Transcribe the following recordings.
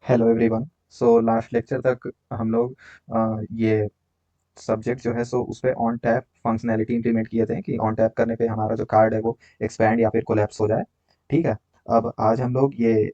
Hello everyone. So last lecture तक हम लोग ये सब्जेक्ट जो है सो उस पे ऑन टैप फंक्शनैलिटी इंप्लीमेंट किए थे कि ऑन टैप करने पे हमारा जो कार्ड है वो एक्सपैंड या फिर कोलैप्स हो जाए। ठीक है। अब आज हम लोग ये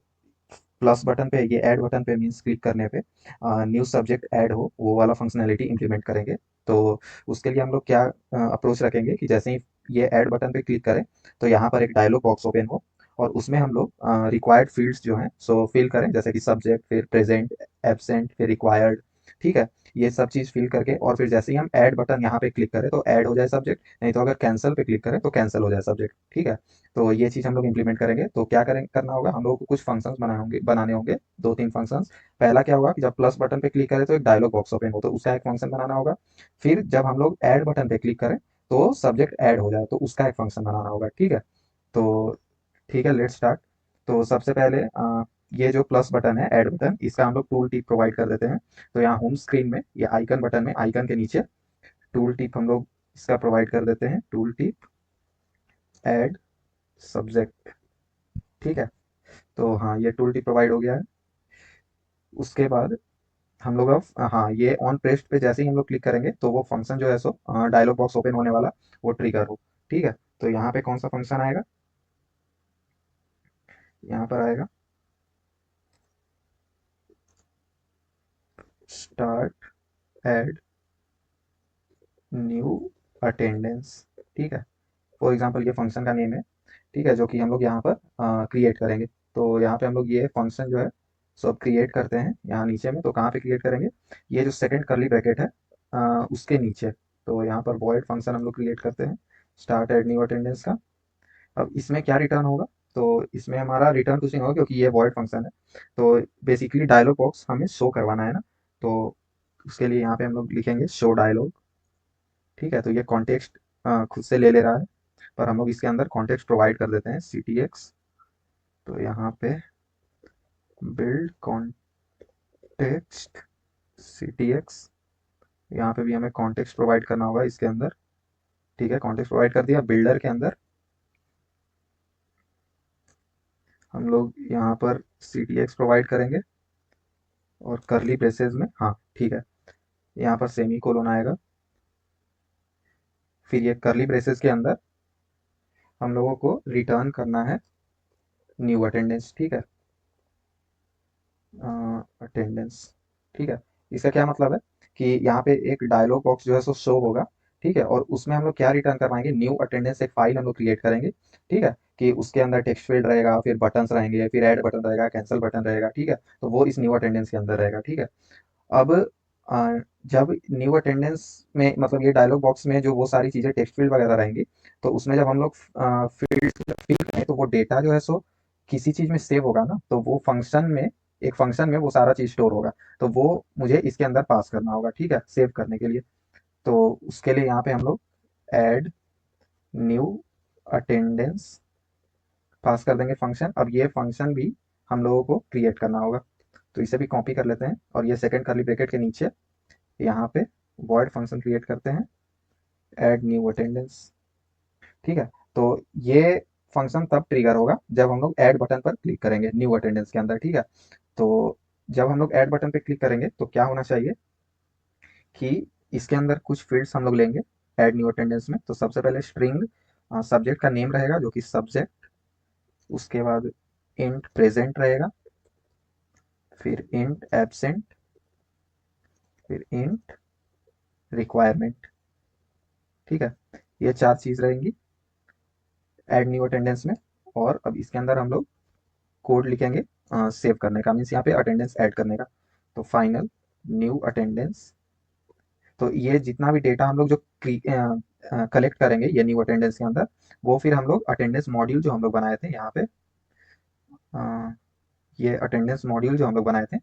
प्लस बटन पे, ये ऐड बटन पे मीन्स क्लिक करने पे न्यू सब्जेक्ट ऐड हो वो वाला फंक्शनैलिटी इंप्लीमेंट करेंगे। तो उसके लिए हम लोग क्या अप्रोच रखेंगे कि जैसे ही ये ऐड बटन पे क्लिक करें तो यहाँ पर एक डायलॉग बॉक्स ओपन हो और उसमें हम लोग रिक्वायर्ड फील्ड्स जो हैं सो फिल करें, जैसे कि सब्जेक्ट, फिर प्रेजेंट, एब्सेंट, फिर रिक्वायर्ड। ठीक है। ये सब चीज़ फिल करके और फिर जैसे ही हम ऐड बटन यहाँ पे क्लिक करें तो ऐड हो जाए सब्जेक्ट, नहीं तो अगर कैंसिल पे क्लिक करें तो कैंसिल हो जाए सब्जेक्ट। ठीक है। तो ये चीज़ हम लोग इंप्लीमेंट करेंगे। तो क्या करें करना होगा, हम लोग को कुछ फंक्शंस बनाने होंगे, दो तीन फंक्शंस। पहला क्या होगा कि जब प्लस बटन पे क्लिक करें तो एक डायलॉग बॉक्स ओपन हो तो उसका एक फंक्शन बनाना होगा। फिर जब हम लोग ऐड बटन पे क्लिक करें तो सब्जेक्ट ऐड हो जाए तो उसका एक फंक्शन बनाना होगा। ठीक है। तो ठीक है, लेट्स स्टार्ट। तो सबसे पहले ये जो प्लस बटन है, ऐड बटन, इसका हम लोग टूल टिप प्रोवाइड कर देते हैं। तो यहाँ होम स्क्रीन में ये आइकन बटन में, आइकन के नीचे टूल टिप हम लोग इसका प्रोवाइड कर देते हैं, टूल टिप ऐड सब्जेक्ट। ठीक है। तो हाँ, ये टूल टिप प्रोवाइड हो गया है। उसके बाद हम लोग अब हाँ, ये ऑन प्रेस्ट पे जैसे ही हम लोग क्लिक करेंगे तो वो फंक्शन जो है सो डायलॉग बॉक्स ओपन होने वाला वो ट्रिगर हो। ठीक है। तो यहाँ पे कौन सा फंक्शन आएगा, यहाँ पर आएगा स्टार्ट ऐड न्यू अटेंडेंस। ठीक है। फॉर एग्जांपल ये फंक्शन का नेम है। ठीक है, जो कि हम लोग यहाँ पर क्रिएट करेंगे। तो यहाँ पे हम लोग ये फंक्शन जो है सो अब क्रिएट करते हैं यहाँ नीचे में। तो कहाँ पे क्रिएट करेंगे, ये जो सेकंड करली ब्रैकेट है उसके नीचे। तो यहाँ पर वॉइड फंक्शन हम लोग क्रिएट करते हैं स्टार्ट एड न्यू अटेंडेंस का। अब इसमें क्या रिटर्न होगा, तो इसमें हमारा रिटर्न कुछ नहीं होगा क्योंकि ये वॉइड फंक्शन है। तो बेसिकली डायलॉग बॉक्स हमें शो करवाना है ना। तो उसके लिए यहाँ पे हम लोग लिखेंगे शो डायलॉग। ठीक है। तो ये कॉन्टेक्स्ट खुद से ले ले रहा है, पर हम लोग इसके अंदर कॉन्टेक्स्ट प्रोवाइड कर देते हैं सी टी एक्स। तो यहाँ पे build context C T X, यहाँ पे भी हमें कॉन्टेक्स्ट प्रोवाइड करना होगा इसके अंदर। ठीक है, कॉन्टेक्स्ट प्रोवाइड कर दिया। बिल्डर के अंदर हम लोग यहाँ पर सी टी एक्स प्रोवाइड करेंगे और करली ब्रेसेस में, हाँ ठीक है, यहाँ पर सेमी कोलोन आएगा। फिर ये करली ब्रेसेस के अंदर हम लोगों को रिटर्न करना है न्यू अटेंडेंस। ठीक है, अटेंडेंस। ठीक है। इसका क्या मतलब है कि यहाँ पे एक डायलॉग बॉक्स जो है सो शो होगा। ठीक है। और उसमें हम लोग क्या रिटर्न करवाएंगे, न्यू अटेंडेंस एक फाइल हम लोग क्रिएट करेंगे। ठीक है। कि उसके अंदर टेक्स्ट फील्ड रहेगा, फिर बटन्स रहेंगे, फिर ऐड बटन रहेगा, कैंसिल बटन रहेगा। ठीक है। तो वो इस न्यू अटेंडेंस के अंदर रहेगा। ठीक है। अब अ, जब न्यू अटेंडेंस में मतलब ये डायलॉग बॉक्स में जो वो सारी चीज़ें टेक्स्ट फील्ड वगैरह रहेंगी, तो उसमें जब हम लोग फील्ड फिल करें तो वो डेटा जो है सो किसी चीज़ में सेव होगा ना। तो वो फंक्शन में, एक फंक्शन में वो सारा चीज़ स्टोर होगा। तो वो मुझे इसके अंदर पास करना होगा। ठीक है, सेव करने के लिए। तो उसके लिए यहाँ पे हम लोग ऐड न्यू अटेंडेंस पास कर देंगे फंक्शन। अब ये फंक्शन भी हम लोगों को क्रिएट करना होगा। तो इसे भी कॉपी कर लेते हैं और ये सेकंड कर्ली ब्रैकेट के नीचे यहाँ पे वॉइड फंक्शन क्रिएट करते हैं ऐड न्यू अटेंडेंस। ठीक है। तो ये फंक्शन तब ट्रिगर होगा जब हम लोग ऐड बटन पर क्लिक करेंगे न्यू अटेंडेंस के अंदर। ठीक है। तो जब हम लोग ऐड बटन पे क्लिक करेंगे तो क्या होना चाहिए कि इसके अंदर कुछ फील्ड्स हम लोग लेंगे ऐड न्यू अटेंडेंस में। तो सबसे पहले स्ट्रिंग सब्जेक्ट का नेम रहेगा जो कि सब्जेक्ट, उसके बाद इंट प्रेजेंट रहेगा, फिर इंट एब्सेंट, फिर इंट रिक्वायरमेंट। ठीक है। ये चार चीज रहेंगी ऐड न्यू अटेंडेंस में। और अब इसके अंदर हम लोग कोड लिखेंगे सेव करने का, मीन्स यहाँ पे अटेंडेंस ऐड करने का। तो फाइनल न्यू अटेंडेंस। तो ये जितना भी डेटा हम लोग जो कलेक्ट करेंगे ये न्यू अटेंडेंस के अंदर, वो फिर हम लोग अटेंडेंस मॉड्यूल जो हम लोग बनाए थे यहाँ पे, अ, ये अटेंडेंस मॉड्यूल जो हम लोग बनाए थे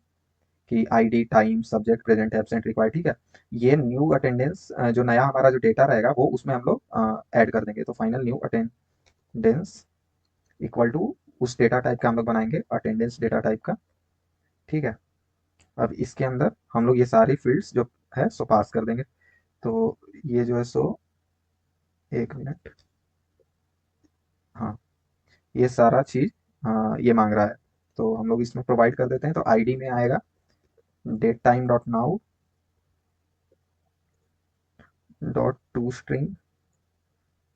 कि ID, time, subject, present, absent, required. ठीक है। ये न्यू अटेंडेंस जो नया हमारा जो डेटा रहेगा वो उसमें हम लोग ऐड कर देंगे। तो final new attendance equal to उस डेटा टाइप का हम लोग बनाएंगे, अटेंडेंस डेटा टाइप का। ठीक है। अब इसके अंदर हम लोग ये सारी फील्ड्स जो है सो पास कर देंगे। तो ये जो है सो, एक मिनट, हाँ, ये सारा चीज ये मांग रहा है। तो हम लोग इसमें प्रोवाइड कर देते हैं। तो आईडी में आएगा date time dot now dot to string,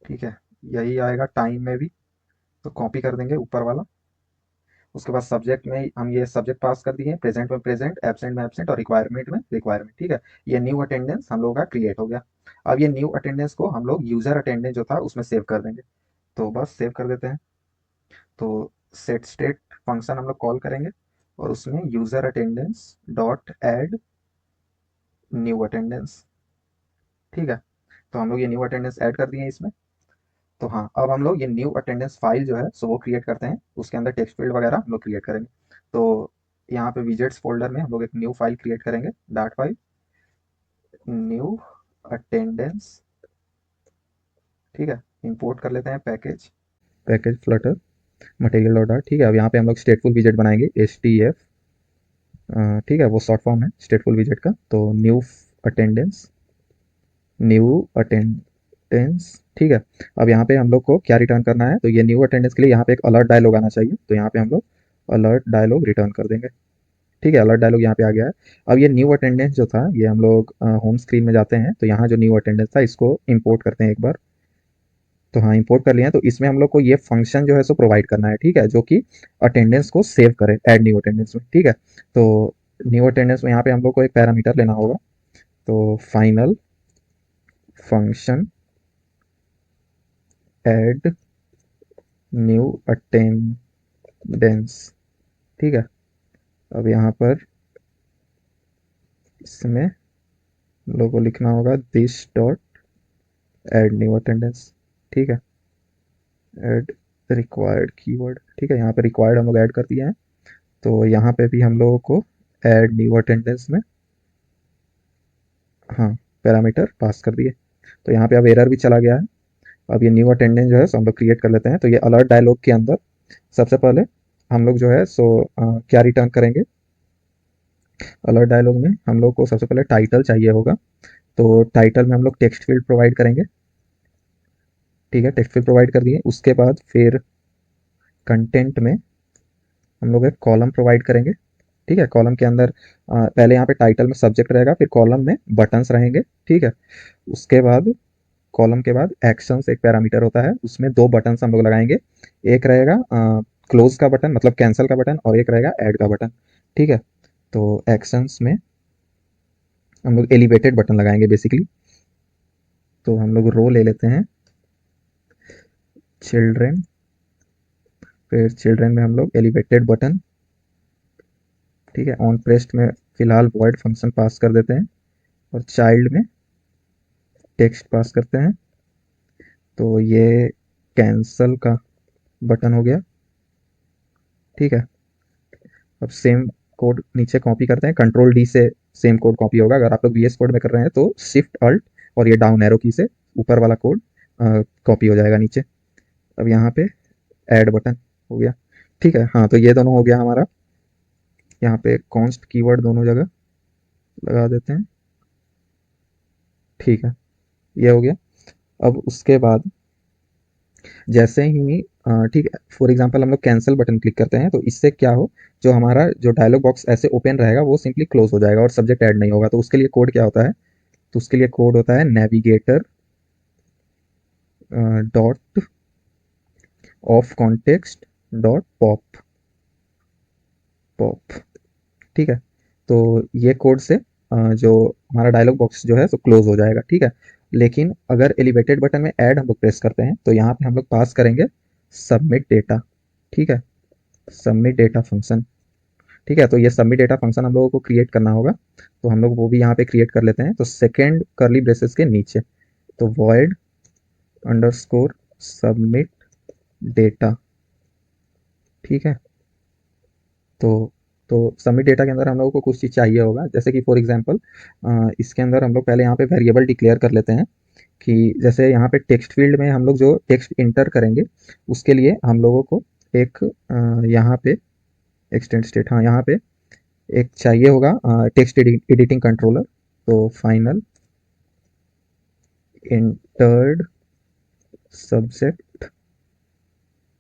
ठीक है, यही आएगा टाइम में भी, तो कॉपी कर देंगे ऊपर वाला। उसके बाद सब्जेक्ट में हम ये सब्जेक्ट पास कर दिए, प्रेजेंट में प्रेजेंट, एब्सेंट में एब्सेंट और रिक्वायरमेंट में रिक्वायरमेंट, ठीक है। ये न्यू अटेंडेंस हम लोगों का क्रिएट हो गया। अब ये न्यू अटेंडेंस को हम लोग यूजर अटेंडेंस जो था उसमें सेव कर देंगे। तो बस सेव कर देते हैं। तो सेट स्टेट फंक्शन हम लोग कॉल करेंगे और उसमें user attendance dot add new attendance, ठीक है। तो हम लोग ये न्यू अटेंडेंस ऐड कर दिए हैं इसमें। तो हाँ, अब हम लोग ये न्यू अटेंडेंस फाइल जो है सो वो क्रिएट करते हैं। उसके अंदर टेक्स्ट फील्ड वगैरह हम लोग क्रिएट करेंगे। तो यहाँ पे विजेट्स फोल्डर में हम लोग एक न्यू फाइल क्रिएट करेंगे, डाट फाइल न्यू अटेंडेंस, ठीक है। इंपोर्ट कर लेते हैं package, package Flutter material dot dot, ठीक है। अब यहाँ पे हम लोग स्टेटफुल विजेट बनाएंगे, एच टी एफ, ठीक है, वो शॉर्ट फॉर्म है स्टेटफुल विजेट का। तो अटेंडेंस न्यू अटेंडेंस, ठीक है। अब यहाँ पे हम लोग को क्या रिटर्न करना है, तो ये न्यू अटेंडेंस के लिए यहाँ पे एक अलर्ट डायलॉग आना चाहिए। तो यहाँ पे हम लोग अलर्ट डायलॉग रिटर्न कर देंगे, ठीक है। अलर्ट डायलॉग यहाँ पे आ गया है। अब ये न्यू अटेंडेंस जो था, ये हम लोग होम स्क्रीन में जाते हैं, तो यहाँ जो न्यू अटेंडेंस था इसको इंपोर्ट करते हैं एक बार। तो हाँ, इंपोर्ट कर लिया है। तो इसमें हम लोग को ये फंक्शन जो है सो प्रोवाइड करना है, ठीक है, जो कि अटेंडेंस को सेव करे ऐड न्यू अटेंडेंस में, ठीक है। तो न्यू अटेंडेंस में यहाँ पे हम लोग को एक पैरामीटर लेना होगा। तो final function add new attendance, ठीक है। अब यहाँ पर इसमें हम लोग को लिखना होगा this dot add new attendance, ठीक है। ऐड रिक्वायर्ड कीवर्ड, ठीक है, यहाँ पे रिक्वायर्ड हम लोग ऐड कर दिए हैं। तो यहाँ पे भी हम लोगों को ऐड न्यू अटेंडेंस में, हाँ, पैरामीटर पास कर दिए। तो यहाँ पे अब एरर भी चला गया है। अब ये न्यू अटेंडेंस जो है सो हम लोग क्रिएट कर लेते हैं। तो ये अलर्ट डायलॉग के अंदर सबसे पहले हम लोग जो है सो क्या रिटर्न करेंगे, अलर्ट डायलॉग में हम लोग को सबसे पहले टाइटल चाहिए होगा। तो टाइटल में हम लोग टेक्स्ट फील्ड प्रोवाइड करेंगे, ठीक है, टेक्स्ट फील्ड प्रोवाइड कर दिए। उसके बाद फिर कंटेंट में हम लोग एक कॉलम प्रोवाइड करेंगे, ठीक है। कॉलम के अंदर पहले यहाँ पे टाइटल में सब्जेक्ट रहेगा, फिर कॉलम में बटन्स रहेंगे, ठीक है। उसके बाद कॉलम के बाद एक्शंस एक पैरामीटर होता है, उसमें दो बटन्स हम लोग लगाएंगे। एक रहेगा क्लोज का बटन मतलब कैंसिल का बटन, और एक रहेगा ऐड का बटन, ठीक है। तो एक्शंस में हम लोग एलिवेटेड बटन लगाएंगे बेसिकली। तो हम लोग रो ले लेते हैं चिल्ड्रेन, फिर चिल्ड्रेन में हम लोग एलिवेटेड बटन, ठीक है। ऑन प्रेस्ड में फिलहाल वॉइड फंक्शन पास कर देते हैं और चाइल्ड में टेक्स्ट पास करते हैं। तो ये कैंसल का बटन हो गया, ठीक है। अब सेम कोड नीचे कॉपी करते हैं, कंट्रोल डी से सेम कोड कॉपी होगा। अगर आप लोग वीएस कोड में कर रहे हैं तो शिफ्ट अल्ट और ये डाउन एरो की से ऊपर वाला कोड कॉपी हो जाएगा नीचे। अब यहाँ पे ऐड बटन हो गया, ठीक है। हाँ, तो ये दोनों हो गया हमारा। यहाँ पे कॉन्स्ट कीवर्ड दोनों जगह लगा देते हैं, ठीक है, ये हो गया। अब उसके बाद जैसे ही ठीक है, फॉर एग्जांपल हम लोग कैंसिल बटन क्लिक करते हैं, तो इससे क्या हो, जो हमारा जो डायलॉग बॉक्स ऐसे ओपन रहेगा वो सिंपली क्लोज हो जाएगा और सब्जेक्ट ऐड नहीं होगा। तो उसके लिए कोड क्या होता है, तो उसके लिए कोड होता है navigator dot of context dot pop, pop, ठीक है। तो ये कोड से जो हमारा डायलॉग बॉक्स जो है तो क्लोज हो जाएगा, ठीक है। लेकिन अगर एलिवेटेड बटन में ऐड हम लोग प्रेस करते हैं तो यहाँ पे हम लोग पास करेंगे सबमिट डेटा, ठीक है, सबमिट डेटा फंक्शन, ठीक है। तो ये सबमिट डेटा फंक्शन हम लोगों को क्रिएट करना होगा। तो हम लोग वो भी यहाँ पे क्रिएट कर लेते हैं। तो सेकेंड करली ब्रेसेस के नीचे तो वॉइड अंडरस्कोर सबमिट डेटा, ठीक है। तो तो सबमिट डेटा के अंदर हम लोगों को कुछ चीज़ चाहिए होगा, जैसे कि फॉर एग्जांपल इसके अंदर हम लोग पहले यहाँ पे वेरिएबल डिक्लेयर कर लेते हैं कि जैसे यहाँ पे टेक्स्ट फील्ड में हम लोग जो टेक्स्ट इंटर करेंगे उसके लिए हम लोगों को एक यहाँ पे एक्सटेंड स्टेट, हाँ, यहाँ पे एक चाहिए होगा टेक्स्ट एडिटिंग कंट्रोलर। तो final entered subject,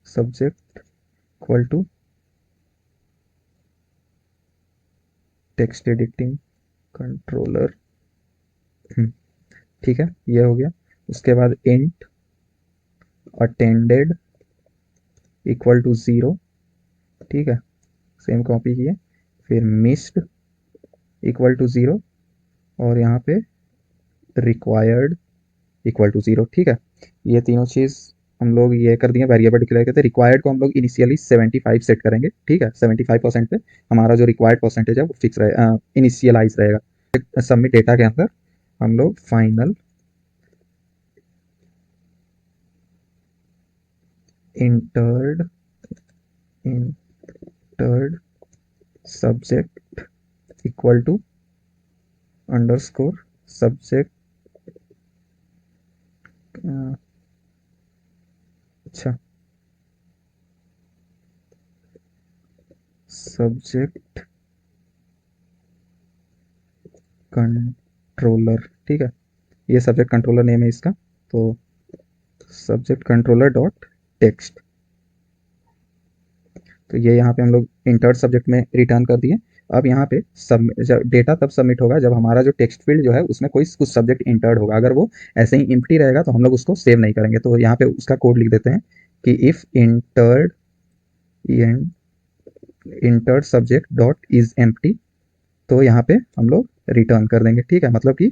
subject equal to text editing controller, ठीक है, ये हो गया। उसके बाद इंट अटेंडेड इक्वल टू 0, ठीक है, सेम कॉपी किए। फिर मिस्ड इक्वल टू 0, और यहाँ पे रिक्वायर्ड इक्वल टू 0, ठीक है। ये तीनों चीज़ हम लोग ये कर दिए, वेरिएबल डिक्लेयर करते हैं। रिक्वायर्ड को हम लोग इनिशियली 75 सेट करेंगे, ठीक है, 75% पे हमारा जो रिक्वायर्ड परसेंटेज है वो फिक्स रहे, इनिशियलाइज रहेगा। सबमिट डेटा के अंदर हम लोग final entered entered subject equal to underscore subject, अच्छा, सब्जेक्ट कंट्रोलर, ठीक है, ये सब्जेक्ट कंट्रोलर नेम है इसका। तो सब्जेक्ट कंट्रोलर डॉट टेक्स्ट, तो ये यहाँ पे हम लोग इंटर्ड सब्जेक्ट में रिटर्न कर दिए। अब यहाँ पे सब जब डेटा तब सबमिट होगा जब हमारा जो टेक्स्ट फील्ड जो है उसमें कोई कुछ सब्जेक्ट इंटर्ड होगा। अगर वो ऐसे ही एम्प्टी रहेगा तो हम लोग उसको सेव नहीं करेंगे। तो यहाँ पे उसका कोड लिख देते हैं कि if entered entered subject dot is empty, तो यहाँ पे हम लोग रिटर्न कर देंगे, ठीक है, मतलब कि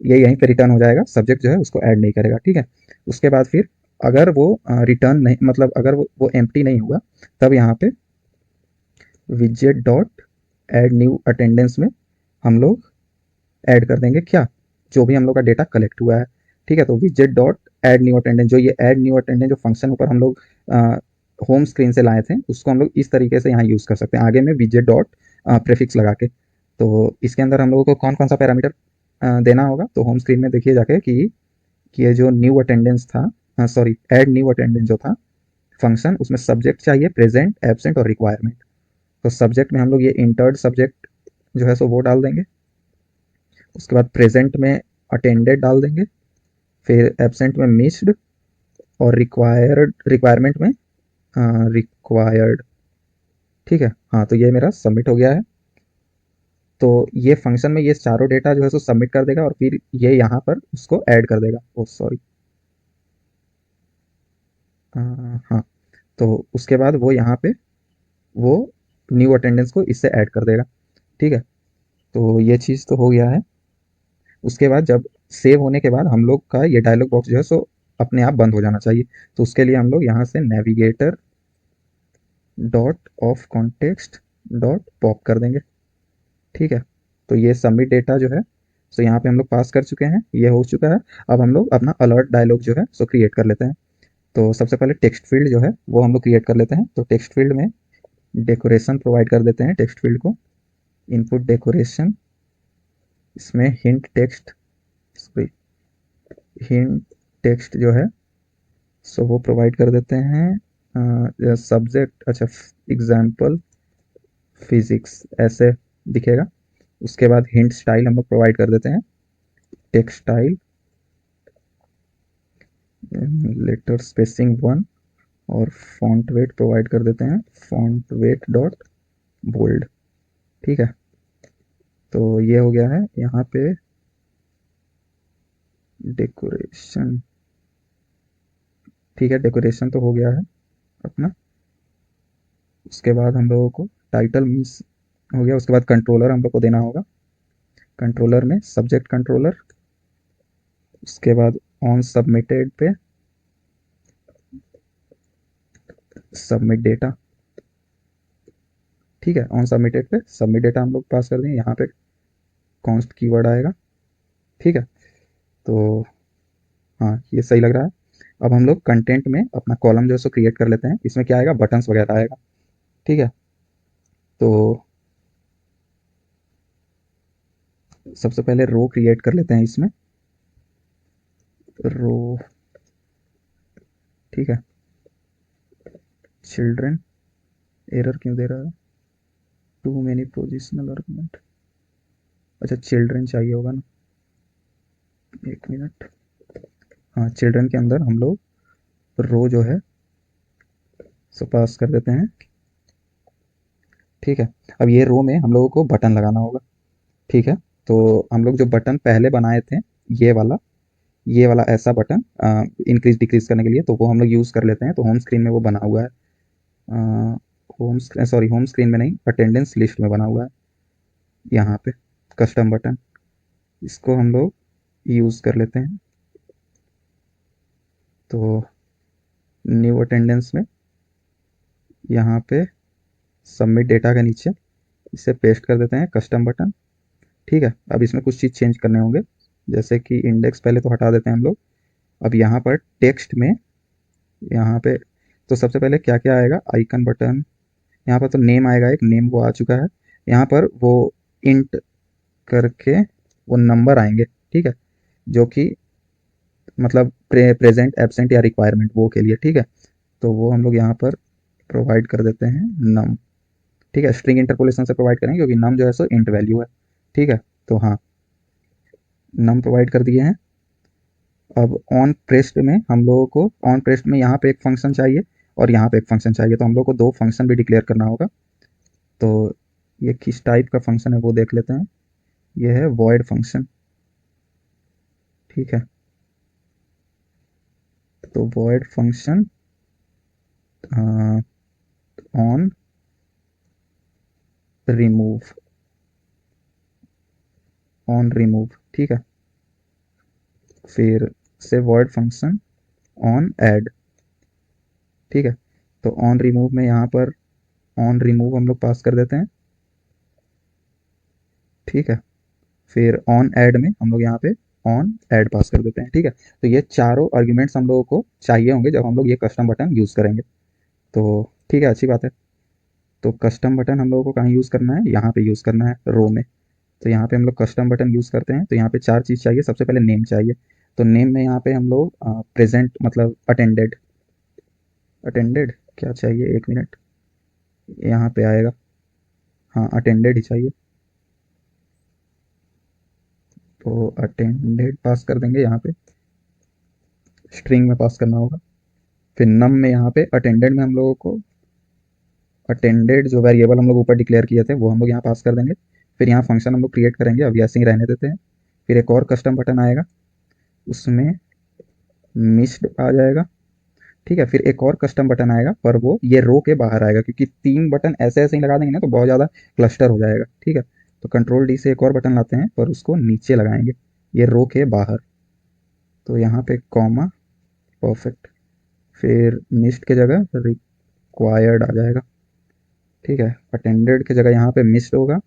ये यहीं पे रिटर्न हो जाएगा, सब्जेक्ट जो है उसको ऐड नहीं करेगा, ठीक है। उसके बाद फिर अगर वो रिटर्न नहीं, मतलब अगर वो एम्प्टी नहीं हुआ, तब यहाँ पे विजेट डॉट ऐड न्यू अटेंडेंस में हम लोग ऐड कर देंगे क्या, जो भी हम लोग का डेटा कलेक्ट हुआ है, ठीक है। तो विजेट डॉट ऐड न्यू अटेंडेंस, जो ये ऐड न्यू अटेंडेंस जो फंक्शन ऊपर हम लोग होम स्क्रीन से लाए थे, उसको हम लोग इस तरीके से यहाँ यूज़ कर सकते हैं, आगे में विजेट डॉट प्रेफिक्स लगा के। तो इसके अंदर हम लोगों को कौन कौन सा पैरामीटर देना होगा, तो होम स्क्रीन में देखिए जाके कि ये जो न्यू अटेंडेंस था, सॉरी, ऐड न्यू अटेंडेंस जो था फंक्शन, उसमें सब्जेक्ट चाहिए, प्रेजेंट, एब्सेंट और रिक्वायरमेंट। तो सब्जेक्ट में हम लोग ये इंटर्ड सब्जेक्ट जो है सो वो डाल देंगे। उसके बाद प्रेजेंट में अटेंडेड डाल देंगे। फिर एब्सेंट में मिस्ड, और रिक्वायरमेंट में रिक्वायर्ड, ठीक है। हाँ, तो ये मेरा सबमिट हो गया है। तो ये फंक्शन में ये चारों डेटा जो है सो सबमिट कर देगा, और फिर ये यहाँ पर उसको ऐड कर देगा। ओ सॉरी, हाँ, तो उसके बाद वो यहाँ पे वो न्यू अटेंडेंस को इससे ऐड कर देगा, ठीक है। तो ये चीज़ तो हो गया है। उसके बाद जब सेव होने के बाद हम लोग का ये डायलॉग बॉक्स जो है सो अपने आप बंद हो जाना चाहिए। तो उसके लिए हम लोग यहाँ से navigator dot of context dot pop कर देंगे, ठीक है। तो ये सबमिट डेटा जो है सो यहाँ पे हम लोग पास कर चुके हैं, ये हो चुका है। अब हम लोग अपना अलर्ट डायलॉग जो है सो क्रिएट कर लेते हैं। तो सबसे पहले टेक्स्ट फील्ड जो है वो हम लोग क्रिएट कर लेते हैं। तो टेक्स्ट फील्ड में डेकोरेशन प्रोवाइड कर देते हैं टेक्स्ट फील्ड को, इनपुट डेकोरेशन, इसमें हिंट टेक्स्ट, हिंट टेक्स्ट जो है सो वो प्रोवाइड कर देते हैं। सब्जेक्ट, अच्छा, एग्जाम्पल फिजिक्स ऐसे दिखेगा। उसके बाद हिंट स्टाइल हम लोग प्रोवाइड कर देते हैं, टेक्स्ट स्टाइल, लेटर स्पेसिंग 1, और फॉन्ट वेट प्रोवाइड कर देते हैं, फॉन्ट वेट डॉट बोल्ड, ठीक है। तो ये हो गया है यहाँ पे डेकोरेशन, ठीक है, डेकोरेशन तो हो गया है अपना। उसके बाद हम लोगों को टाइटल मीन्स हो गया। उसके बाद कंट्रोलर हम लोग को देना होगा, कंट्रोलर में सब्जेक्ट कंट्रोलर। उसके बाद ऑन सबमिटेड पे सबमिट डेटा, ठीक है, ऑन सबमिटेड पे सबमिट डेटा हम लोग पास कर देंगे। यहाँ पे कॉन्स्ट कीवर्ड आएगा, ठीक है। तो हाँ, ये सही लग रहा है। अब हम लोग कंटेंट में अपना कॉलम जो है सो क्रिएट कर लेते हैं। इसमें क्या आएगा, बटन्स वगैरह आएगा, ठीक है। तो सबसे पहले रो क्रिएट कर लेते हैं इसमें, रो, ठीक है। चिल्ड्रन, एरर क्यों दे रहा है, टू मेनी पोजिशनल आर्गुमेंट, अच्छा चिल्ड्रन चाहिए होगा ना, एक मिनट। हाँ, चिल्ड्रन के अंदर हम लोग रो जो है सो पास कर देते हैं ठीक है। अब ये रो में हम लोगों को बटन लगाना होगा। ठीक है। तो हम लोग जो बटन पहले बनाए थे, ये वाला ये वाला ऐसा बटन इंक्रीज डिक्रीज करने के लिए, तो वो हम लोग यूज़ कर लेते हैं। तो होम स्क्रीन में वो बना हुआ है, होम स्क्रीन में नहीं, अटेंडेंस लिस्ट में बना हुआ है यहाँ पे कस्टम बटन। इसको हम लोग यूज़ कर लेते हैं। तो न्यू अटेंडेंस में यहाँ पे सबमिट डेटा के नीचे इसे पेस्ट कर देते हैं कस्टम बटन। ठीक है। अब इसमें कुछ चीज़ चेंज करने होंगे, जैसे कि इंडेक्स पहले तो हटा देते हैं हम लोग। अब यहाँ पर टेक्स्ट में, यहाँ पे तो सबसे पहले क्या क्या आएगा, आइकन बटन, यहाँ पर तो नेम आएगा, एक नेम वो आ चुका है। यहाँ पर वो इंट करके वो नंबर आएंगे। ठीक है। जो कि मतलब प्रेजेंट एब्सेंट या रिक्वायरमेंट वो के लिए। ठीक है। तो वो हम लोग यहाँ पर प्रोवाइड कर देते हैं नम। ठीक है। स्ट्रिंग इंटरपोलेशन से प्रोवाइड करेंगे क्योंकि नम जो है सो इंट वैल्यू है। ठीक है। तो हाँ, नम प्रोवाइड कर दिए हैं। अब ऑन प्रेस्ट में हम लोगों को, ऑन प्रेस्ट में यहाँ पे एक फंक्शन चाहिए और यहाँ पे एक फंक्शन चाहिए, तो हम लोग को दो फंक्शन भी डिक्लेयर करना होगा। तो ये किस टाइप का फंक्शन है वो देख लेते हैं। ये है वॉइड फंक्शन। ठीक है। तो void function on remove, on remove. ठीक है। फिर से वॉइड फंक्शन ऑन ऐड। ठीक है। तो ऑन रिमूव में यहाँ पर ऑन रिमूव हम लोग पास कर देते हैं। ठीक है। फिर ऑन ऐड में हम लोग यहाँ पे ऑन ऐड पास कर देते हैं। ठीक है। तो ये चारों आर्ग्यूमेंट्स हम लोगों को चाहिए होंगे जब हम लोग ये कस्टम बटन यूज़ करेंगे। तो ठीक है, अच्छी बात है। तो कस्टम बटन हम लोगों को कहाँ यूज़ करना है, यहाँ पे यूज़ करना है रो में। तो यहाँ पे हम लोग कस्टम बटन यूज़ करते हैं। तो यहाँ पे चार चीज़ चाहिए। सबसे पहले नेम चाहिए। तो नेम में यहाँ पे हम लोग प्रेजेंट मतलब अटेंडेड, अटेंडेड क्या चाहिए, एक मिनट, यहाँ पे आएगा। हाँ, अटेंडेड ही चाहिए। तो अटेंडेड पास कर देंगे, यहाँ पे स्ट्रिंग में पास करना होगा। फिर नम में यहाँ पे अटेंडेड में हम लोगों को अटेंडेड जो वेरिएबल हम लोग ऊपर डिक्लेयर किए थे वो हम लोग यहाँ पास कर देंगे। फिर यहाँ फंक्शन हम लोग क्रिएट करेंगे, अभी ऐसे ही रहने देते हैं। फिर एक और कस्टम बटन आएगा, उसमें मिस्ड आ जाएगा। ठीक है। फिर एक और कस्टम बटन आएगा, पर वो ये रो के बाहर आएगा, क्योंकि तीन बटन ऐसे ऐसे ही लगा देंगे ना तो बहुत ज़्यादा क्लस्टर हो जाएगा। ठीक है। तो कंट्रोल डी से एक और बटन लाते हैं, पर उसको नीचे लगाएंगे, ये रो के बाहर। तो यहाँ पे कॉमा, परफेक्ट। फिर मिस्ड के जगह रिक्वायर्ड आ जाएगा। ठीक है। अटेंडेड की जगह यहाँ पे मिस्ड होगा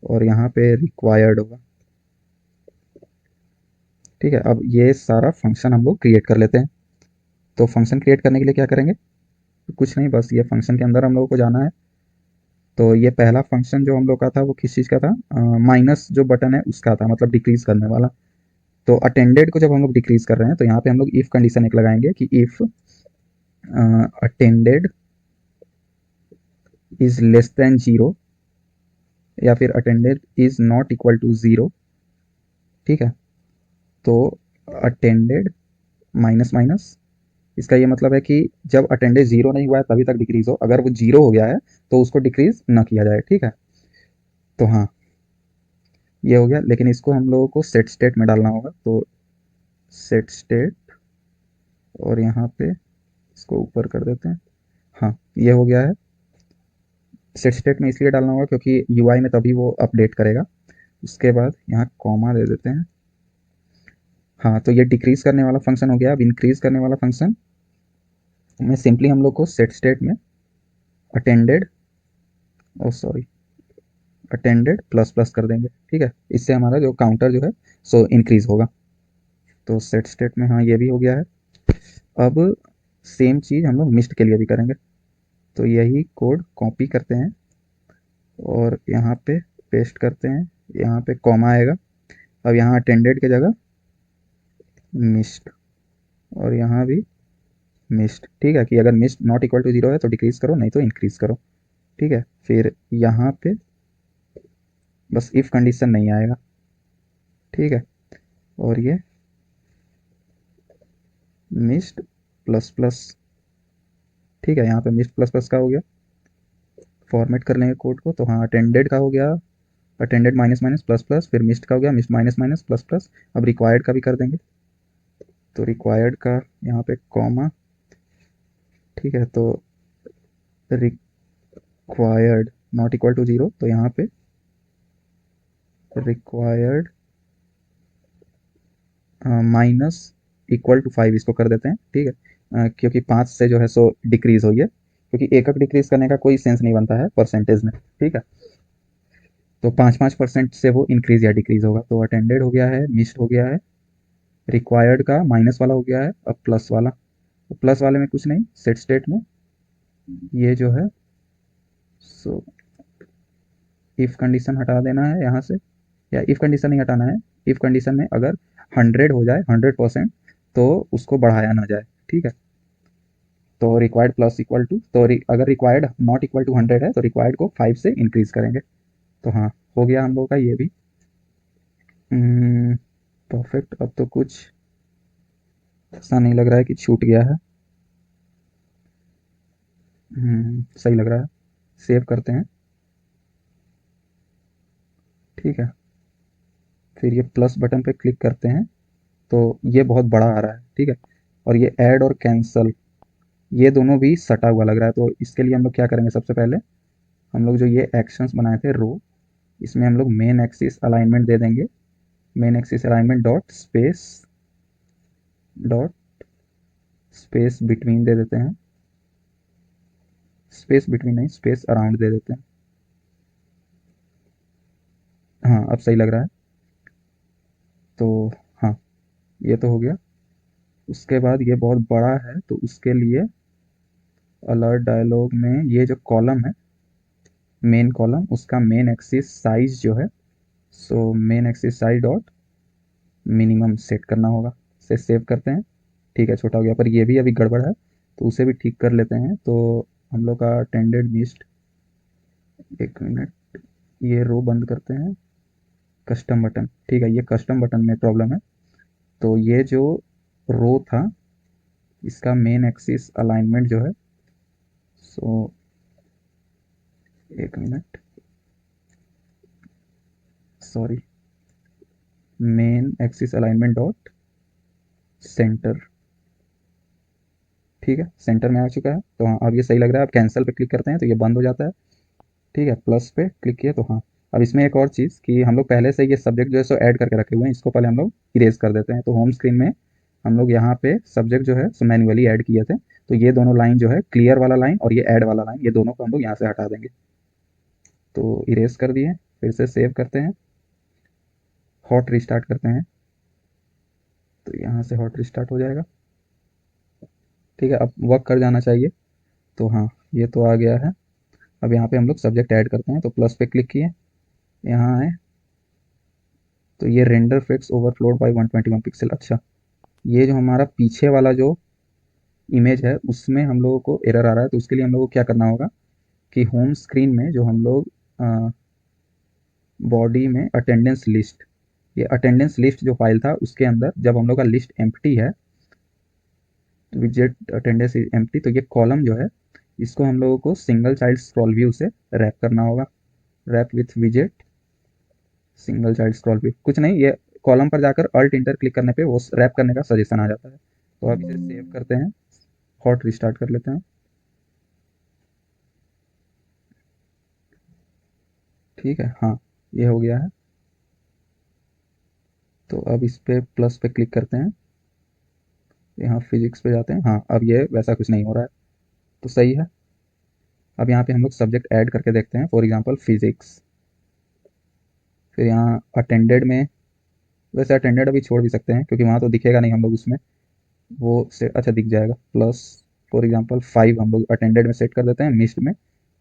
और यहाँ पे रिक्वायर्ड होगा। ठीक है। अब ये सारा फंक्शन हम लोग क्रिएट कर लेते हैं। तो फंक्शन क्रिएट करने के लिए क्या करेंगे, तो कुछ नहीं, बस ये फंक्शन के अंदर हम लोगों को जाना है। तो ये पहला फंक्शन जो हम लोग का था वो किस चीज़ का था, माइनस जो बटन है उसका था, मतलब डिक्रीज करने वाला। तो अटेंडेड को जब हम लोग डिक्रीज कर रहे हैं तो यहाँ पे हम लोग इफ कंडीशन एक लगाएंगे कि if attended is less than zero, या फिर attended is not equal to zero. ठीक है। तो अटेंडेड माइनस माइनस, इसका ये मतलब है कि जब अटेंडेंस जीरो नहीं हुआ है तभी तक डिक्रीज हो, अगर वो जीरो हो गया है तो उसको डिक्रीज ना किया जाए। ठीक है। तो हाँ, ये हो गया, लेकिन इसको हम लोगों को सेट स्टेट में डालना होगा। तो सेट स्टेट, और यहाँ पे इसको ऊपर कर देते हैं। हाँ, ये हो गया है। सेट स्टेट में इसलिए डालना होगा क्योंकि यूआई में तभी वो अपडेट करेगा। उसके बाद यहाँ कॉमा दे देते हैं। हाँ, तो ये डिक्रीज करने वाला फंक्शन हो गया। अब इंक्रीज करने वाला फंक्शन में सिंपली हम लोग को सेट स्टेट में अटेंडेड, ओ सॉरी, अटेंडेड प्लस प्लस कर देंगे। ठीक है। इससे हमारा जो काउंटर जो है सो इंक्रीज होगा। तो सेट स्टेट में हाँ ये भी हो गया है। अब सेम चीज़ हम लोग मिस्ट के लिए भी करेंगे। तो यही कोड कॉपी करते हैं और यहाँ पे पेस्ट करते हैं। यहाँ पे कॉमा आएगा। अब यहाँ अटेंडेड की जगह मिस्ट, और यहाँ भी मिस्ट। ठीक है, कि अगर missed not equal to zero है तो डिक्रीज करो, नहीं तो इंक्रीज करो। ठीक है। फिर यहाँ पे बस इफ कंडीशन नहीं आएगा। ठीक है। और ये मिस्ट प्लस प्लस। ठीक है। यहाँ पे मिस्ट प्लस प्लस का हो गया। फॉर्मेट कर लेंगे कोड को। तो हाँ, अटेंडेड का हो गया, attended minus minus plus plus, फिर मिस्ड का हो गया missed minus minus plus plus. अब रिक्वायर्ड का भी कर देंगे। तो रिक्वायर्ड का यहाँ पे कॉमा, ठीक है, तो रिक्वायर्ड नॉट इक्वल टू 0, तो यहाँ पे रिक्वायर्ड माइनस इक्वल टू 5 इसको कर देते हैं, ठीक है। क्योंकि 5 से जो है सो डिक्रीज हुई है, क्योंकि एकक डिक्रीज करने का कोई सेंस नहीं बनता है परसेंटेज में, ठीक है। तो 5-5% से वो इंक्रीज या डिक्रीज होगा। तो अटेंडेड हो गया है, मिस्ड हो गया है, रिक्वायर्ड का माइनस वाला हो गया है, अब प्लस वाला। तो प्लस वाले में कुछ नहीं, सेट स्टेट में ये जो है सो इफ कंडीशन हटा देना है यहाँ से, या इफ कंडीशन नहीं हटाना है। इफ कंडीशन में अगर 100 हो जाए 100%, तो उसको बढ़ाया ना जाए, ठीक है। तो रिक्वायर्ड प्लस इक्वल टू, तो अगर रिक्वायर्ड नॉट इक्वल टू 100 है तो रिक्वायर्ड को 5 से इंक्रीज करेंगे। तो हाँ, हो गया हम लोग का ये भी परफेक्ट। अब तो कुछ ऐसा नहीं लग रहा है कि छूट गया है। सही लग रहा है। सेव करते हैं, ठीक है। फिर ये प्लस बटन पे क्लिक करते हैं, तो ये बहुत बड़ा आ रहा है, ठीक है। और ये ऐड और कैंसल, ये दोनों भी सटा हुआ लग रहा है। तो इसके लिए हम लोग क्या करेंगे, सबसे पहले हम लोग जो ये एक्शंस बनाए थे रो, इसमें हम लोग मेन एक्सिस अलाइनमेंट दे देंगे। Main axis alignment dot space between दे देते हैं। स्पेस बिटवीन नहीं, स्पेस अराउंड दे देते हैं। हाँ, अब सही लग रहा है। तो हाँ, ये तो हो गया। उसके बाद ये बहुत बड़ा है, तो उसके लिए अलर्ट डायलॉग में ये जो कॉलम है, मेन कॉलम, उसका मेन एक्सिस साइज जो है, so main axis size dot minimum set करना होगा। से सेव करते हैं, ठीक है। छोटा हो गया, पर ये भी अभी गड़बड़ है, तो उसे भी ठीक कर लेते हैं। तो हम लोग का टेंडेड मिस्ट, एक मिनट, ये रो बंद करते हैं। कस्टम बटन, ठीक है, ये कस्टम बटन में प्रॉब्लम है। तो ये जो रो था, इसका मेन एक्सिस अलाइनमेंट जो है, सो एक minute, sorry, main axis alignment dot centre, ठीक है, सेंटर में आ चुका है। तो हाँ, अब ये सही लग रहा है। अब कैंसिल पे क्लिक करते हैं तो ये बंद हो जाता है, ठीक है। प्लस पे क्लिक किया तो हाँ। अब इसमें एक और चीज़ कि हम लोग पहले से ये सब्जेक्ट जो है सो ऐड करके रखे हुए हैं, इसको पहले हम लोग इरेज कर देते हैं। तो होम स्क्रीन में हम लोग यहाँ पे सब्जेक्ट जो है सो मैन्युअली ऐड किए थे। तो ये दोनों लाइन जो है, क्लियर वाला लाइन और ये ऐड वाला लाइन, ये दोनों को हम लोग यहाँ से हटा देंगे। तो इरेज कर दिए, फिर से सेव करते हैं, हॉट रिस्टार्ट करते हैं। तो यहाँ से हॉट रिस्टार्ट हो जाएगा, ठीक है। अब वर्क कर जाना चाहिए। तो हाँ, ये तो आ गया है। अब यहाँ पे हम लोग सब्जेक्ट ऐड करते हैं। तो प्लस पे क्लिक किए, यहाँ आए, तो ये render fix overflowed bye 121 pixel. अच्छा, ये जो हमारा पीछे वाला जो इमेज है, उसमें हम लोगों को एरर आ रहा है। तो उसके लिए हम लोगों को क्या करना होगा कि होम स्क्रीन में जो हम लोग बॉडी में अटेंडेंस लिस्ट, ये अटेंडेंस लिस्ट जो फाइल था, उसके अंदर जब हम लोग का लिस्ट एम्प्टी है, विजेट अटेंडेंस इज एम्प्टी, तो ये कॉलम जो है, इसको हम लोगों को सिंगल चाइल्ड स्क्रॉल व्यू से रैप करना होगा। रैप विथ विजेट सिंगल चाइल्ड स्क्रॉल व्यू, कुछ नहीं, ये कॉलम पर जाकर अल्ट इंटर क्लिक करने पे वो रैप करने का सजेशन आ जाता है। तो अब इसे सेव करते हैं, हॉट रिस्टार्ट कर लेते हैं, ठीक है। हाँ, ये हो गया है। तो अब इस पे प्लस पे क्लिक करते हैं, यहाँ फिजिक्स पे जाते हैं। हाँ, अब ये वैसा कुछ नहीं हो रहा है, तो सही है। अब यहाँ पे हम लोग सब्जेक्ट ऐड करके देखते हैं, फॉर एग्जांपल फिजिक्स। फिर यहाँ अटेंडेड में, वैसे अटेंडेड अभी छोड़ भी सकते हैं क्योंकि वहाँ तो दिखेगा नहीं हम लोग उसमें, वो से अच्छा दिख जाएगा। प्लस फॉर एग्जांपल 5 हम लोग अटेंडेड में सेट कर देते हैं, मिस्ड में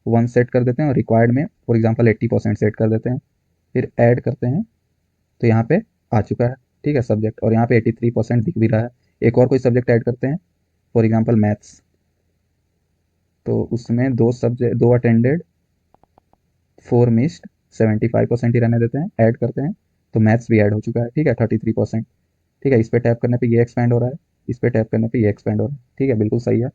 1 सेट कर देते हैं, और रिक्वायर्ड में फॉर एग्जांपल 80% सेट कर देते हैं। फिर ऐड करते हैं, तो यहाँ पे आ चुका है, ठीक है, सब्जेक्ट। और यहाँ पे 83% दिख भी रहा है। एक और कोई सब्जेक्ट ऐड करते हैं, फॉर एग्जांपल मैथ्स। तो उसमें 2 अटेंडेड 4 मिस्ड, 75% ही रहने देते हैं, ऐड करते हैं। तो मैथ्स भी ऐड हो चुका है, ठीक है, 33%। ठीक है, इस पे टैप करने पे ये एक्सपैंड हो रहा है, इस पे टैप करने पे ये एक्सपैंड हो रहा है, ठीक है, बिल्कुल सही है।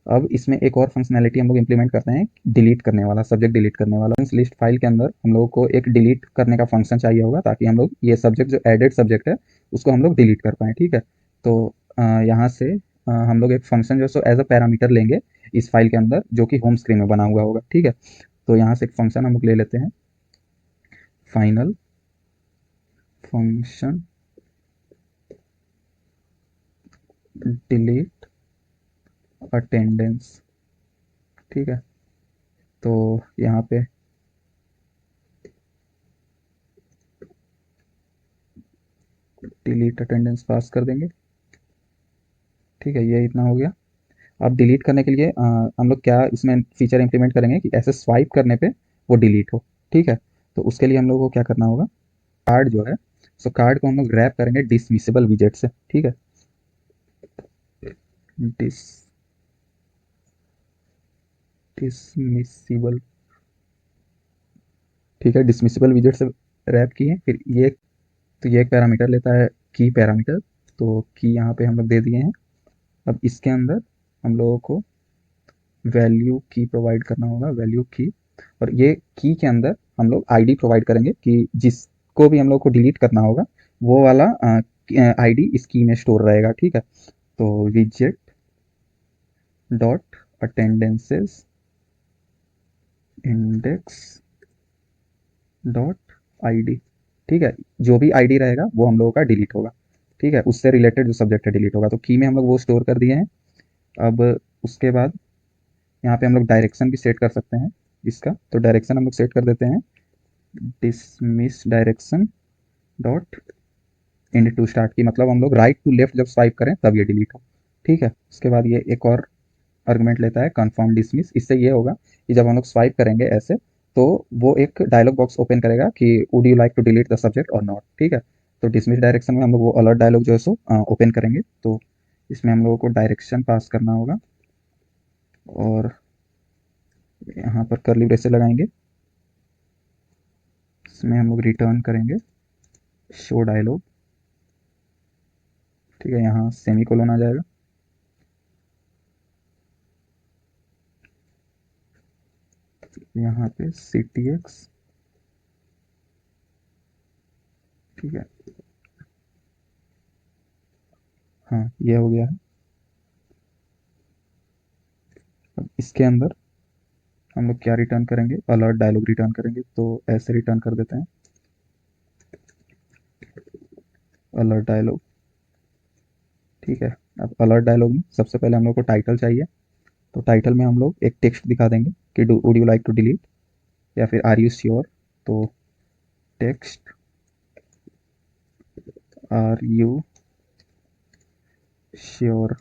अब इसमें एक और फंक्शनैलिटी हम लोग इम्प्लीमेंट करते हैं, डिलीट करने वाला, सब्जेक्ट डिलीट करने वाला। इस लिस्ट फाइल के अंदर हम लोगों को एक डिलीट करने का फंक्शन चाहिए होगा, ताकि हम लोग ये सब्जेक्ट जो एडेड सब्जेक्ट है उसको हम लोग डिलीट कर पाएँ, ठीक है। तो यहाँ से हम लोग एक फंक्शन जो है सो एज अ पैरामीटर लेंगे इस फाइल के अंदर, जो कि होम स्क्रीन में बना हुआ होगा, ठीक है। तो यहाँ से एक फंक्शन हम लोग ले लेते हैं, फाइनल फंक्शन डिलीट अटेंडेंस, ठीक है। तो यहाँ पे डिलीट अटेंडेंस पास कर देंगे, ठीक है। ये इतना हो गया। अब डिलीट करने के लिए हम लोग क्या इसमें फीचर इंप्लीमेंट करेंगे कि ऐसे स्वाइप करने पे वो डिलीट हो, ठीक है। तो उसके लिए हम लोग को क्या करना होगा, कार्ड जो है, सो कार्ड को हम लोग रैप करेंगे डिसमिसेबल विजेट से, ठीक है। डिस डिसमिसेबल, ठीक है, डिसमिसेबल विजेट से रैप किए। फिर ये, तो ये एक पैरामीटर लेता है की पैरामीटर, तो की यहाँ पे हम लोग दे दिए हैं। अब इसके अंदर हम लोगों को वैल्यू की प्रोवाइड करना होगा, वैल्यू की। और ये की के अंदर हम लोग आईडी प्रोवाइड करेंगे कि जिसको भी हम लोग को डिलीट करना होगा वो वाला आईडी इस की में स्टोर रहेगा, ठीक है। तो विजेट डॉट अटेंडेंसेस इंडेक्स डॉट आईडी, ठीक है। जो भी आईडी रहेगा वो हम लोगों का डिलीट होगा, ठीक है। उससे रिलेटेड जो सब्जेक्ट है डिलीट होगा। तो की में हम लोग वो स्टोर कर दिए हैं। अब उसके बाद यहाँ पे हम लोग डायरेक्शन भी सेट कर सकते हैं इसका। तो डायरेक्शन हम लोग सेट कर देते हैं, dismiss direction dot end to start की, मतलब हम लोग राइट टू लेफ्ट जब स्वाइप करें तब ये डिलीट हो, ठीक है। उसके बाद ये एक और आर्गुमेंट लेता है कन्फर्म डिसमिस। इससे ये होगा कि जब हम लोग स्वाइप करेंगे ऐसे, तो वो एक डायलॉग बॉक्स ओपन करेगा कि would you like to delete the subject और नॉट, ठीक है। तो डिसमिस डायरेक्शन में हम लोग वो अलर्ट डायलॉग जो है सो ओपन करेंगे। तो इसमें हम लोगों को डायरेक्शन पास करना होगा और यहाँ पर कर्ली ब्रेसेस लगाएंगे। इसमें हम लोग रिटर्न करेंगे शो डायलॉग, ठीक है। यहाँ सेमी कोलन आ जाएगा। यहाँ पे ctx, ठीक है। हाँ, ये हो गया है। अब इसके अंदर हम लोग क्या रिटर्न करेंगे, अलर्ट डायलॉग रिटर्न करेंगे। तो ऐसे रिटर्न कर देते हैं, अलर्ट डायलॉग, ठीक है। अब अलर्ट डायलॉग में सबसे पहले हम लोग को टाइटल चाहिए। तो टाइटल में हम लोग एक टेक्स्ट दिखा देंगे कि would you like to delete, या फिर आर यू श्योर। तो टेक्स्ट आर यू श्योर,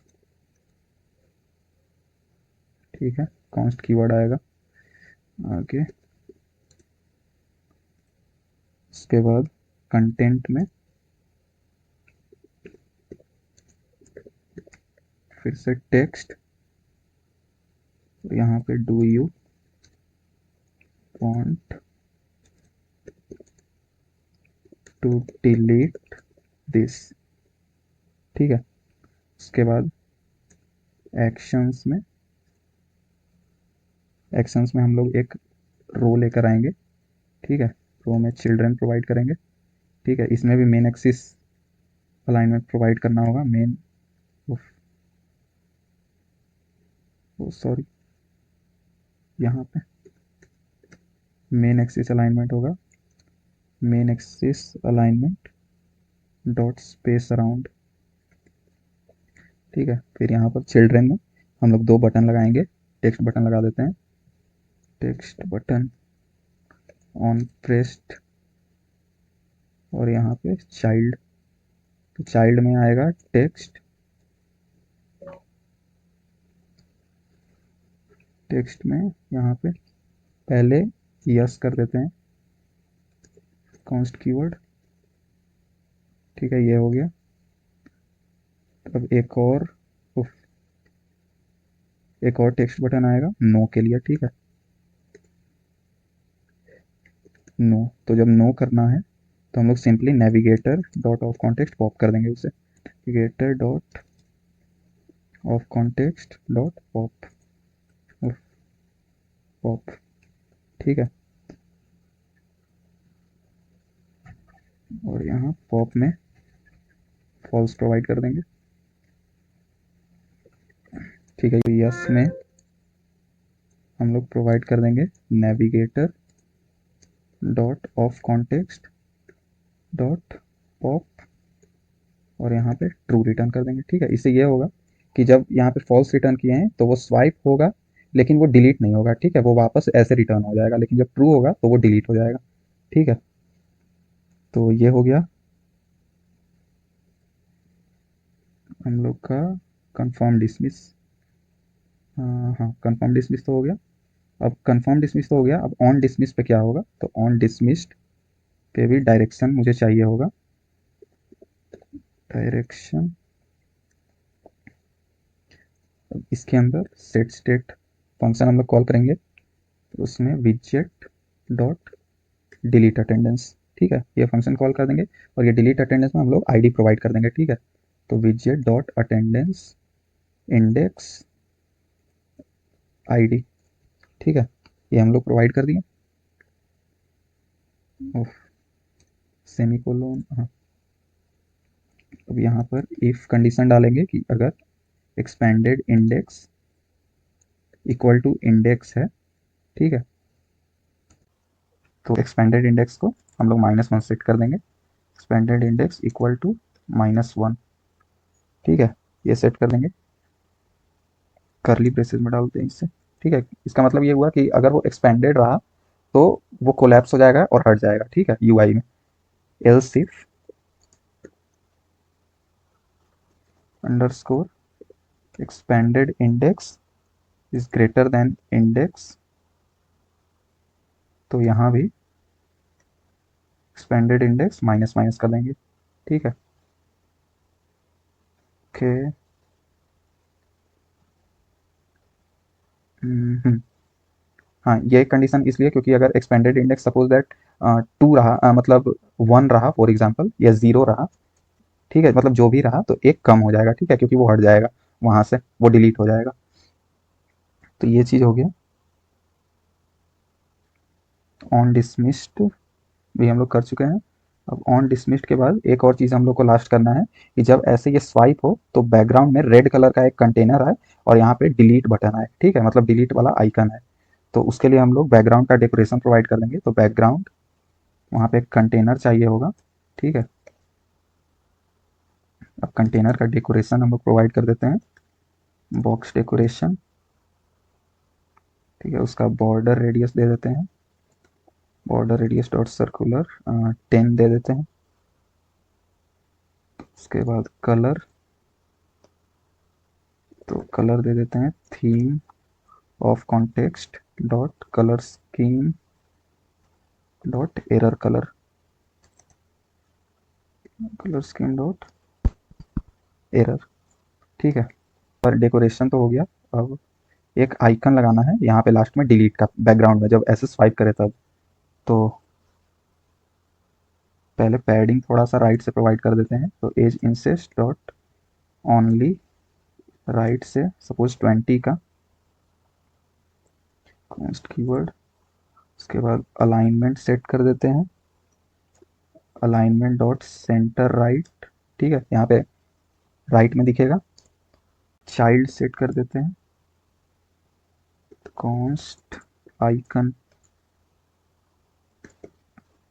ठीक है। कॉन्स्ट कीवर्ड आएगा आगे। उसके बाद कंटेंट में फिर से टेक्स्ट, यहाँ पे do you want to delete this, ठीक है। उसके बाद एक्शंस में हम लोग एक रो लेकर आएंगे, ठीक है। रो में चिल्ड्रन प्रोवाइड करेंगे, ठीक है। इसमें भी मेन एक्सिस अलाइनमेंट प्रोवाइड करना होगा, मेन, सॉरी, यहाँ पे मेन एक्सिस अलाइनमेंट होगा, main axis alignment dot space around, ठीक है। फिर यहाँ पर चिल्ड्रन में हम लोग दो बटन लगाएंगे, टेक्स्ट बटन लगा देते हैं, टेक्स्ट बटन ऑन प्रेस्ड, और यहाँ पे चाइल्ड। तो चाइल्ड में आएगा टेक्स्ट, टेक्स्ट में यहाँ पे पहले यस कर देते हैं, कॉन्स्ट कीवर्ड, ठीक है। ये हो गया। अब एक और टेक्स्ट बटन आएगा नो के लिए, ठीक है। नो, तो जब नो करना है तो हम लोग simply navigator dot of context pop कर देंगे उसे, navigator dot of context dot pop, pop, ठीक है। और यहाँ पॉप में फॉल्स प्रोवाइड कर देंगे, ठीक है। यस में हम लोग प्रोवाइड कर देंगे navigator dot of context dot pop, और यहाँ पे ट्रू रिटर्न कर देंगे, ठीक है। इससे ये होगा कि जब यहाँ पे फॉल्स रिटर्न किए हैं तो वो स्वाइप होगा, लेकिन वो डिलीट नहीं होगा, ठीक है। वो वापस ऐसे रिटर्न हो जाएगा, लेकिन जब ट्रू होगा तो वो डिलीट हो जाएगा, ठीक है। तो ये हो गया हम लोग का कंफर्म डिसमिस। हाँ, कंफर्म डिसमिस तो हो गया। अब कंफर्म डिसमिस तो हो गया, अब ऑन डिसमिस पे क्या होगा, तो ऑन डिसमिस्ड पे भी डायरेक्शन मुझे चाहिए होगा, डायरेक्शन। इसके अंदर सेट स्टेट फंक्शन हम लोग कॉल करेंगे, तो उसमें विजेट डॉट डिलीट अटेंडेंस, ठीक है, ये फंक्शन कॉल कर देंगे। और ये डिलीट अटेंडेंस में हम लोग आईडी प्रोवाइड कर देंगे, ठीक है। तो विजेट डॉट अटेंडेंस इंडेक्स आईडी, ठीक है, ये हम लोग प्रोवाइड कर दिए। सेमी कोलोन, हाँ। अब यहाँ पर इफ कंडीशन डालेंगे कि अगर expanded index equal to index है, ठीक है, तो एक्सपेंडेड इंडेक्स को हम लोग -1 सेट कर देंगे, एक्सपेंडेड इंडेक्स इक्वल टू -1, ठीक है, ये सेट कर देंगे, करली ब्रेसेस में डालते हैं इससे, ठीक है। इसका मतलब ये हुआ कि अगर वो एक्सपेंडेड रहा तो वो कोलैप्स हो जाएगा और हट जाएगा, ठीक है, यूआई में। Else if underscore expanded index is greater than index, तो यहाँ भी एक्सपेंडेड इंडेक्स माइनस माइनस कर देंगे, ठीक है। ओके। हाँ, ये कंडीशन इसलिए क्योंकि अगर एक्सपेंडेड इंडेक्स सपोज दैट 2 रहा, मतलब 1 रहा फॉर एग्जांपल, या 0 रहा, ठीक है, मतलब जो भी रहा तो एक कम हो जाएगा, ठीक है, क्योंकि वो हट जाएगा वहां से, वो डिलीट हो जाएगा। तो ये चीज़ हो गया। ऑन डिसमिस्ड भी हम लोग कर चुके हैं। अब ऑन डिसमिस्ड के बाद एक और चीज़ हम लोग को लास्ट करना है कि जब ऐसे ये स्वाइप हो तो बैकग्राउंड में रेड कलर का एक कंटेनर है और यहाँ पे डिलीट बटन है, ठीक है, मतलब डिलीट वाला आइकन है। तो उसके लिए हम लोग बैकग्राउंड का डेकोरेशन प्रोवाइड कर देंगे, तो बैकग्राउंड वहाँ पे एक कंटेनर चाहिए होगा, ठीक है। अब कंटेनर का डेकोरेशन हम लोग प्रोवाइड कर देते हैं, बॉक्स डेकोरेशन, ठीक है। उसका बॉर्डर रेडियस दे देते हैं, बॉर्डर रेडियस डॉट सर्कुलर 10 दे देते हैं। उसके बाद कलर, तो कलर दे देते हैं theme of context dot colour scheme dot error colour, colour scheme dot error, ठीक है। पर डेकोरेशन तो हो गया। अब एक आइकन लगाना है यहाँ पे लास्ट में डिलीट का, बैकग्राउंड में जब ऐसे स्वाइप करे तब। तो पहले पैडिंग थोड़ा सा राइट से प्रोवाइड कर देते हैं, तो edge insets dot only right से सपोज 20 का कॉन्स्ट कीवर्ड। उसके बाद अलाइनमेंट सेट कर देते हैं, अलाइनमेंट डॉट सेंटर राइट, ठीक है, यहाँ पे राइट में दिखेगा। चाइल्ड सेट कर देते हैं const icon,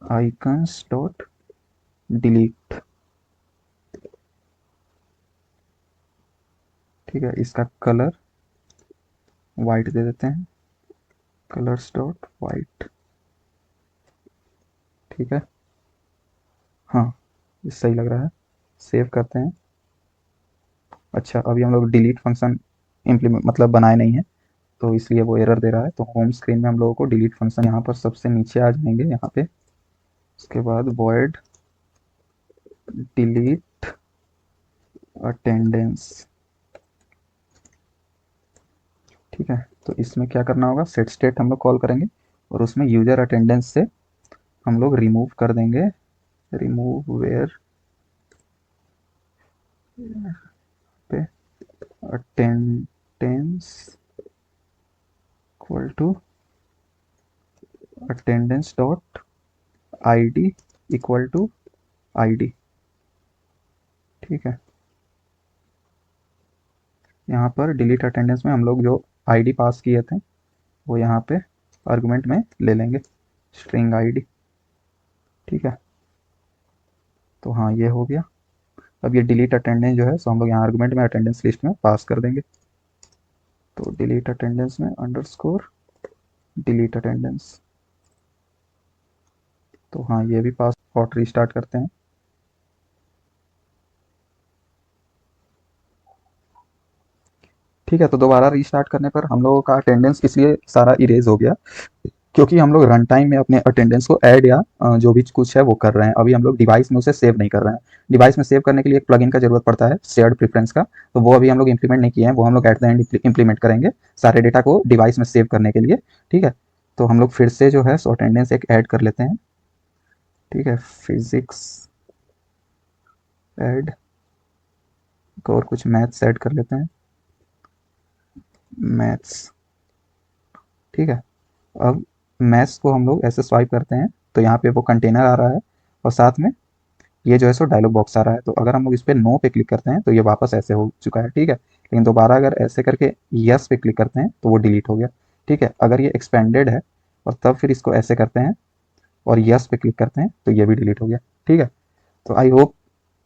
icons dot delete, ठीक है। इसका कलर वाइट दे देते हैं, कलर्स डॉट वाइट, ठीक है। हाँ, ये सही लग रहा है, सेव करते हैं। अच्छा, अभी हम लोग डिलीट फंक्शन इम्प्लीमेंट मतलब बनाए नहीं है, तो इसलिए वो एरर दे रहा है। तो होम स्क्रीन में हम लोगों को डिलीट फंक्शन यहाँ पर सबसे नीचे आ जाएंगे, यहाँ पे। उसके बाद वॉइड डिलीट अटेंडेंस, ठीक है। तो इसमें क्या करना होगा, सेट स्टेट हम लोग कॉल करेंगे और उसमें यूजर अटेंडेंस से हम लोग रिमूव कर देंगे, रिमूव वेयर पे attendance equal to attendance dot ID equal to ID. ठीक है, यहाँ पर डिलीट अटेंडेंस में हम लोग जो आईडी पास किए थे वो यहाँ पे आर्गुमेंट में ले लेंगे, स्ट्रिंग आईडी। ठीक है, तो हाँ ये हो गया। अब ये डिलीट अटेंडेंस जो है सो हम लोग यहाँ आर्गुमेंट में अटेंडेंस लिस्ट में पास कर देंगे। तो डिलीट अटेंडेंस में अंडरस्कोर डिलीट अटेंडेंस। तो हाँ ये भी पास और रीस्टार्ट करते हैं। ठीक है, तो दोबारा रीस्टार्ट करने पर हम लोगों का अटेंडेंस इसलिए सारा इरेज हो गया क्योंकि हम लोग रन टाइम में अपने अटेंडेंस को ऐड या जो भी कुछ है वो कर रहे हैं। अभी हम लोग डिवाइस में उसे सेव नहीं कर रहे हैं। डिवाइस में सेव करने के लिए एक प्लगइन का जरूरत पड़ता है, शेयर्ड प्रेफरेंस का, तो वो अभी हम लोग इंप्लीमेंट नहीं किए हैं, वो हम लोग एट द एंड इंप्लीमेंट करेंगे सारे डेटा को डिवाइस में सेव करने के लिए। ठीक है, तो हम लोग फिर से जो है सो अटेंडेंस एक ऐड कर लेते हैं। ठीक है, फिजिक्स ऐड और कुछ मैथ्स ऐड कर लेते हैं, मैथ्स। ठीक है, अब मैथ्स को हम लोग ऐसे स्वाइप करते हैं तो यहाँ पे वो कंटेनर आ रहा है और साथ में ये जो है सो डायलॉग बॉक्स आ रहा है। तो अगर हम लोग इस पर नो पे क्लिक करते हैं तो ये वापस ऐसे हो चुका है। ठीक है, लेकिन दोबारा अगर ऐसे करके यस पे क्लिक करते हैं तो वो डिलीट हो गया। ठीक है, अगर ये एक्सपेंडेड है और तब फिर इसको ऐसे करते हैं और यस पे क्लिक करते हैं तो ये भी डिलीट हो गया। ठीक है, तो आई होप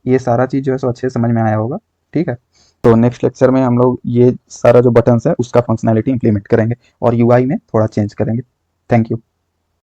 ये सारा चीज़ जो है सो अच्छे से समझ में आया होगा। ठीक है, तो नेक्स्ट लेक्चर में हम लोग ये सारा जो बटन्स है उसका फंक्शनैलिटी इंप्लीमेंट करेंगे और यूआई में थोड़ा चेंज करेंगे। Thank you.